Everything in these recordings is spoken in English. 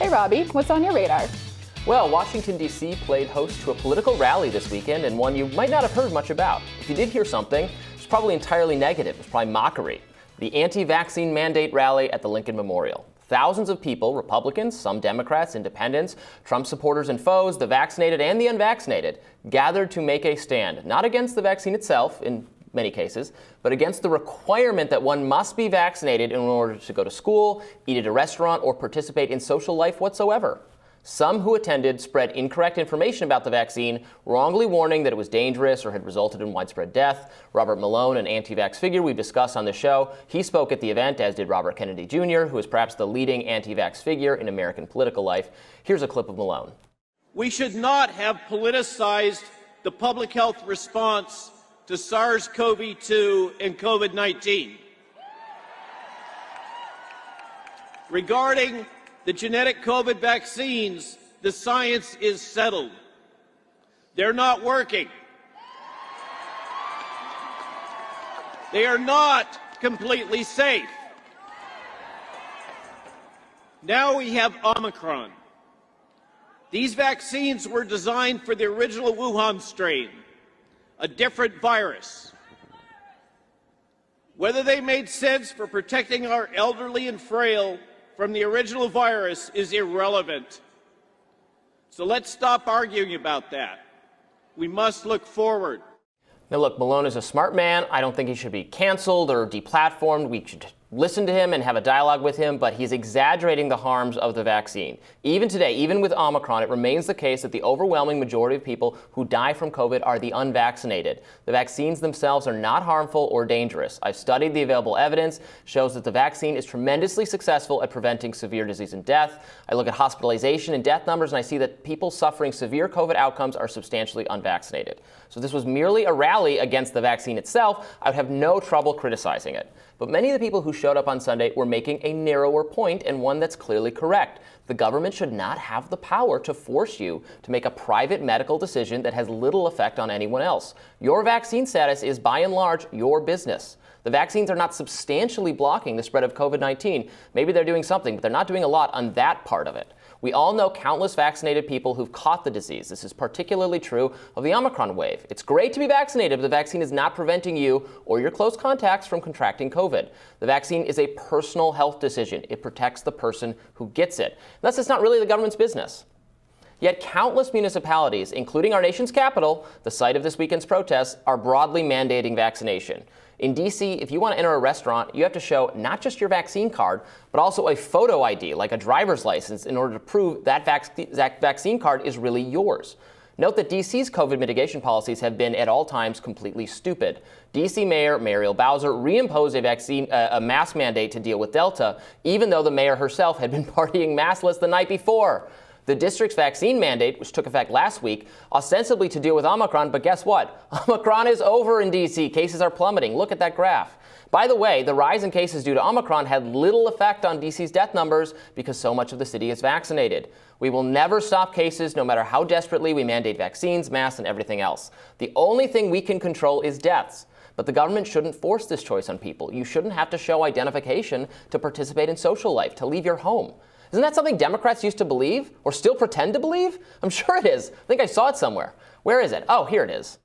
Hey Robby, what's on your radar? Well, Washington, D.C. played host to a political rally this weekend, and one you might not have heard much about. If you did hear something, it's probably entirely negative. It's probably mockery. The anti-vaccine mandate rally at the Lincoln Memorial. Thousands of people, Republicans, some Democrats, independents, Trump supporters and foes, the vaccinated and the unvaccinated, gathered to make a stand, not against the vaccine itself in many cases, but against the requirement that one must be vaccinated in order to go to school, eat at a restaurant, or participate in social life whatsoever. Some who attended spread incorrect information about the vaccine, wrongly warning that it was dangerous or had resulted in widespread death. Robert Malone, an anti-vax figure we've discussed on the show, he spoke at the event, as did Robert Kennedy Jr., who is perhaps the leading anti-vax figure in American political life. Here's a clip of Malone. We should not have politicized the public health response to SARS-CoV-2 and COVID-19. Regarding the genetic COVID vaccines, the science is settled. They're not working. They are not completely safe. Now we have Omicron. These vaccines were designed for the original Wuhan strain, a different virus. Whether they made sense for protecting our elderly and frail from the original virus is irrelevant. So let's stop arguing about that. We must look forward. Now look, Malone is a smart man. I don't think he should be canceled or deplatformed. We should listen to him and have a dialogue with him, but he's exaggerating the harms of the vaccine. Even today, even with Omicron, it remains the case that the overwhelming majority of people who die from COVID are the unvaccinated. The vaccines themselves are not harmful or dangerous. I've studied the available evidence, shows that the vaccine is tremendously successful at preventing severe disease and death. I look at hospitalization and death numbers, and I see that people suffering severe COVID outcomes are substantially unvaccinated. So if this was merely a rally against the vaccine itself, I would have no trouble criticizing it. But many of the people who showed up on Sunday were making a narrower point, and one that's clearly correct. The government should not have the power to force you to make a private medical decision that has little effect on anyone else. Your vaccine status is, by and large, your business. The vaccines are not substantially blocking the spread of COVID-19. Maybe they're doing something, but they're not doing a lot on that part of it. We all know countless vaccinated people who've caught the disease. This is particularly true of the Omicron wave. It's great to be vaccinated, but the vaccine is not preventing you or your close contacts from contracting COVID. The vaccine is a personal health decision. It protects the person who gets it. Thus, it's not really the government's business. Yet countless municipalities, including our nation's capital, the site of this weekend's protests, are broadly mandating vaccination. In D.C., if you want to enter a restaurant, you have to show not just your vaccine card, but also a photo ID, like a driver's license, in order to prove that vaccine card is really yours. Note that D.C.'s COVID mitigation policies have been at all times completely stupid. D.C. Mayor Muriel Bowser reimposed a mask mandate to deal with Delta, even though the mayor herself had been partying maskless the night before. The district's vaccine mandate, which took effect last week, ostensibly to deal with Omicron, but guess what? Omicron is over in D.C. Cases are plummeting. Look at that graph. By the way, the rise in cases due to Omicron had little effect on D.C.'s death numbers because so much of the city is vaccinated. We will never stop cases, no matter how desperately we mandate vaccines, masks, and everything else. The only thing we can control is deaths. But the government shouldn't force this choice on people. You shouldn't have to show identification to participate in social life, to leave your home. Isn't that something Democrats used to believe, or still pretend to believe? I'm sure it is. I think I saw it somewhere. Where is it? Oh, here it is.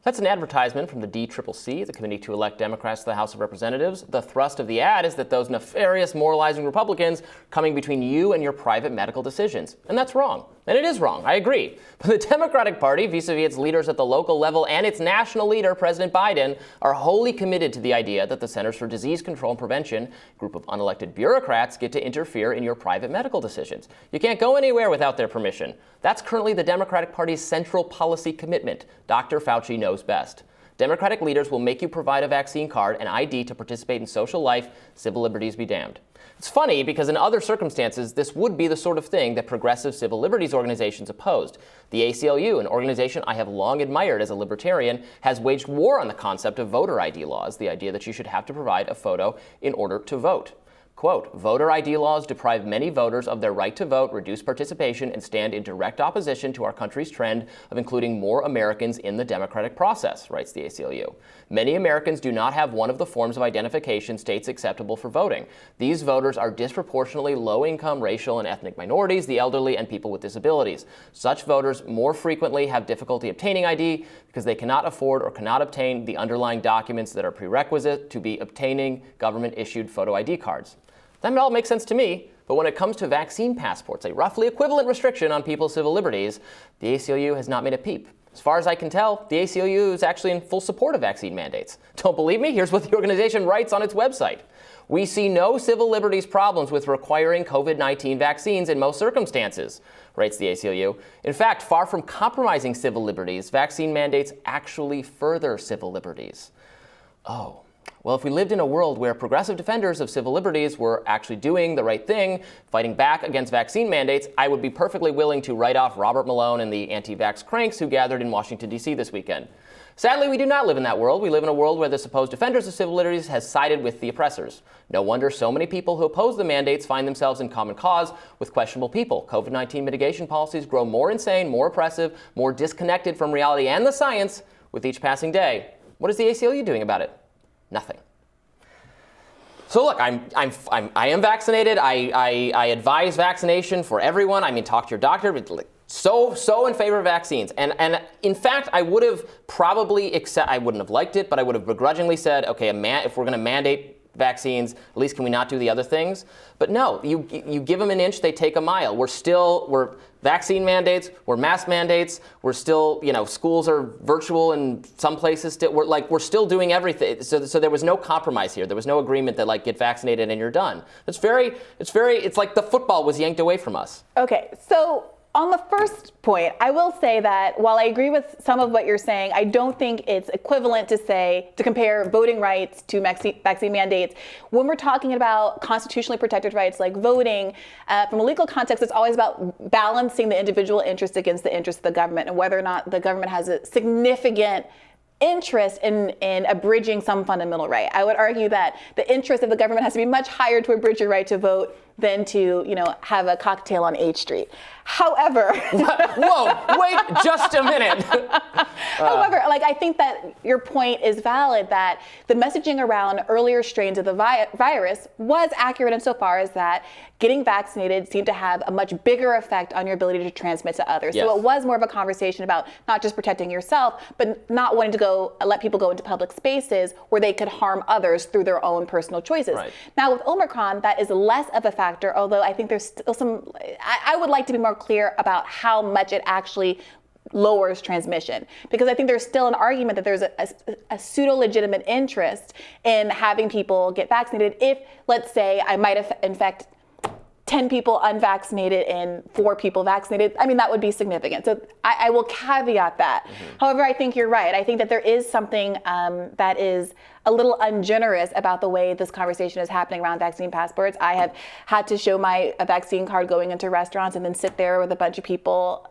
That's an advertisement from the DCCC, the Committee to Elect Democrats to the House of Representatives. The thrust of the ad is that those nefarious, moralizing Republicans are coming between you and your private medical decisions. And that's wrong. And it is wrong, I agree. But the Democratic Party, vis-a-vis its leaders at the local level and its national leader, President Biden, are wholly committed to the idea that the Centers for Disease Control and Prevention, a group of unelected bureaucrats, get to interfere in your private medical decisions. You can't go anywhere without their permission. That's currently the Democratic Party's central policy commitment. Dr. Fauci knows best. Democratic leaders will make you provide a vaccine card and ID to participate in social life. Civil liberties be damned. It's funny because in other circumstances, this would be the sort of thing that progressive civil liberties organizations opposed. The ACLU, an organization I have long admired as a libertarian, has waged war on the concept of voter ID laws, the idea that you should have to provide a photo in order to vote. Quote, voter ID laws deprive many voters of their right to vote, reduce participation, and stand in direct opposition to our country's trend of including more Americans in the democratic process, writes the ACLU. Many Americans do not have one of the forms of identification states acceptable for voting. These voters are disproportionately low-income racial and ethnic minorities, the elderly, and people with disabilities. Such voters more frequently have difficulty obtaining ID because they cannot afford or cannot obtain the underlying documents that are prerequisite to be obtaining government-issued photo ID cards. That all makes sense to me, but when it comes to vaccine passports, a roughly equivalent restriction on people's civil liberties, the ACLU has not made a peep. As far as I can tell, the ACLU is actually in full support of vaccine mandates. Don't believe me? Here's what the organization writes on its website. We see no civil liberties problems with requiring COVID-19 vaccines in most circumstances, writes the ACLU. In fact, far from compromising civil liberties, vaccine mandates actually further civil liberties. Oh. Well, if we lived in a world where progressive defenders of civil liberties were actually doing the right thing, fighting back against vaccine mandates, I would be perfectly willing to write off Robert Malone and the anti-vax cranks who gathered in Washington, D.C. this weekend. Sadly, we do not live in that world. We live in a world where the supposed defenders of civil liberties has sided with the oppressors. No wonder so many people who oppose the mandates find themselves in common cause with questionable people. COVID-19 mitigation policies grow more insane, more oppressive, more disconnected from reality and the science with each passing day. What is the ACLU doing about it? Nothing. So look, I am vaccinated. I advise vaccination for everyone. I mean, talk to your doctor. But so in favor of vaccines. And in fact, I would have probably I wouldn't have liked it, but I would have begrudgingly said, okay, if we're going to mandate vaccines, at least can we not do the other things? But no, you give them an inch, they take a mile. We're vaccine mandates, we're mask mandates, we're still, schools are virtual in some places. We're still doing everything. So there was no compromise here. There was no agreement that get vaccinated and you're done. It's like the football was yanked away from us. Okay, so on the first point, I will say that while I agree with some of what you're saying, I don't think it's equivalent to compare voting rights to vaccine mandates. When we're talking about constitutionally protected rights like voting, from a legal context, it's always about balancing the individual interest against the interest of the government and whether or not the government has a significant interest in abridging some fundamental right. I would argue that the interest of the government has to be much higher to abridge your right to vote than to, have a cocktail on H Street. However, whoa, wait just a minute. However, I think that your point is valid that the messaging around earlier strains of the virus was accurate insofar as that getting vaccinated seemed to have a much bigger effect on your ability to transmit to others. Yes. So it was more of a conversation about not just protecting yourself, but not wanting to let people go into public spaces where they could harm others through their own personal choices. Right. Now with Omicron, that is less of a factor, although I think there's still some, I would like to be more clear about how much it actually lowers transmission, because I think there's still an argument that there's a pseudo-legitimate interest in having people get vaccinated if, let's say, I might infect 10 people unvaccinated and 4 people vaccinated. I mean, that would be significant. So I will caveat that. Mm-hmm. However, I think you're right. I think that there is something that is a little ungenerous about the way this conversation is happening around vaccine passports. I have had to show my vaccine card going into restaurants and then sit there with a bunch of people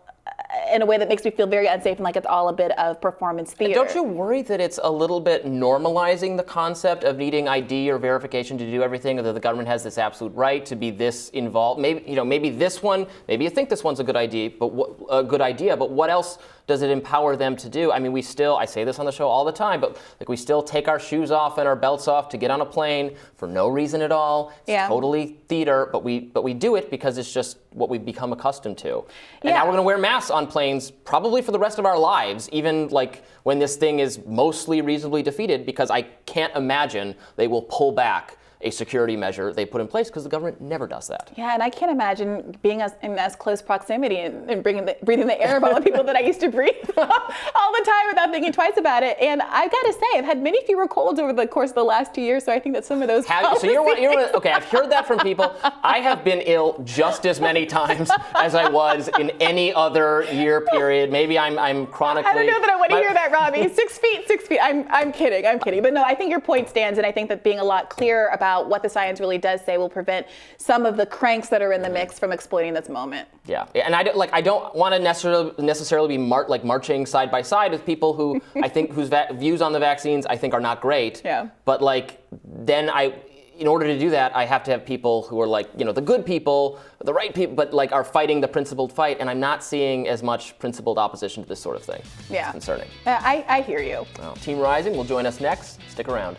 in a way that makes me feel very unsafe and like it's all a bit of performance theater. Don't you worry that it's a little bit normalizing the concept of needing ID or verification to do everything, or that the government has this absolute right to be this involved? Maybe this one, maybe you think this one's a good idea, but what else does it empower them to do? I mean, I say this on the show all the time, but we still take our shoes off and our belts off to get on a plane for no reason at all. It's totally theater, but we do it because it's just what we've become accustomed to. And now we're going to wear masks on planes probably for the rest of our lives, even when this thing is mostly reasonably defeated, because I can't imagine they will pull back a security measure they put in place, because the government never does that. Yeah, and I can't imagine being in as close proximity and breathing the air of all the people that I used to breathe all the time without thinking twice about it. And I've got to say, I've had many fewer colds over the course of the last 2 years, so I think that some of those So okay, I've heard that from people. I have been ill just as many times as I was in any other year period. Maybe I'm chronically. I don't know that I want to hear that, Robby. 6 feet. I'm kidding. But no, I think your point stands, and I think that being a lot clearer about what the science really does say will prevent some of the cranks that are in the mix from exploiting this moment. Yeah, and I don't want to necessarily be marching side by side with people who I think whose views on the vaccines I think are not great. Yeah. But then in order to do that, I have to have people who are the good people, the right people, but are fighting the principled fight. And I'm not seeing as much principled opposition to this sort of thing. Yeah. It's concerning. I hear you. Well, Team Rising will join us next. Stick around.